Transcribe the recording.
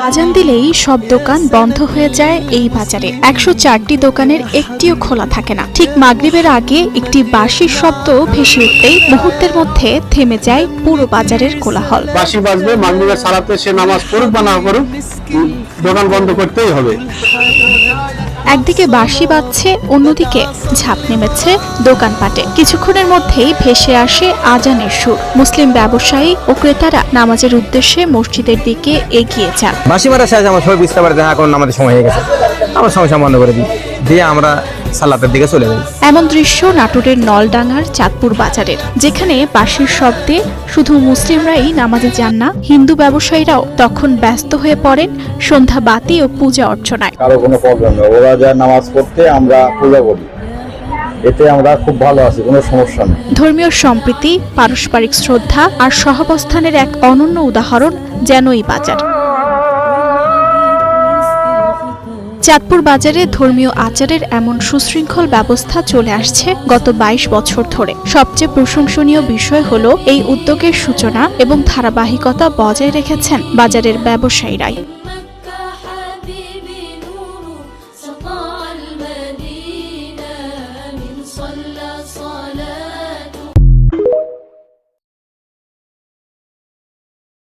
আজান দিলেই সব দোকান বন্ধ হয়ে যায় এই বাজারে। ১০৪টি দোকানের একটিও খোলা থাকে না। ঠিক মাগরিবের আগে একটি বাঁশির শব্দ ভেসে উঠতেই মুহূর্তের মধ্যে থেমে যায় পুরো বাজারের কোলাহল। বাঁশি বাজবে, মাগরিবের সালাতে সে নামাজ পড়ুক বা না করুক, দোকান বন্ধ করতেই হবে। একদিকে বাঁশি বাজছে, অন্যদিকে ঝাঁপ নেমেছে দোকানপাটে। কিছুক্ষণের মধ্যেই ভেসে আসে আজানের সুর। মুসলিম ব্যবসায়ী ও ক্রেতারা নামাজের উদ্দেশ্যে মসজিদের দিকে এগিয়ে যান। বাঁশি মারা শেষ, আমার সবাই বুঝতে পারে এখন আমাদের সময় হয়ে গেছে, আমরা সমস্যা বন্ধ করে দিই, দিয়ে আমরা সালাতের দিকে চলে যাই। এমন দৃশ্য নাটোরের নলডাঙ্গার চাঁদপুর বাজারের, যেখানে বাঁশির শব্দে শুধু মুসলিমরাই নামাজে যান না, হিন্দু ব্যবসায়ীরাও তখন ব্যস্ত হয়ে পড়েন সন্ধ্যা বাতি ও পূজা অর্চনায়। কারো কোনো প্রবলেম নেই, ওরা যায় নামাজ পড়তে, আমরা পূজা করি, এতে আমরা খুব ভালো আছি, কোনো সমস্যা নেই। ধর্মীয় সম্প্রীতি, পারস্পরিক শ্রদ্ধা আর সহাবস্থানের এক অনন্য উদাহরণ যেন এই বাজার। চাঁদপুর বাজারে ধর্মীয় আচারের এমন সুশৃঙ্খল ব্যবস্থা চলে আসছে গত ২২ বছর ধরে। সবচেয়ে প্রশংসনীয় বিষয় হলো এই উদ্যোগের সূচনা এবং ধারাবাহিকতা বজায় রেখেছেন বাজারের ব্যবসায়ীরাই।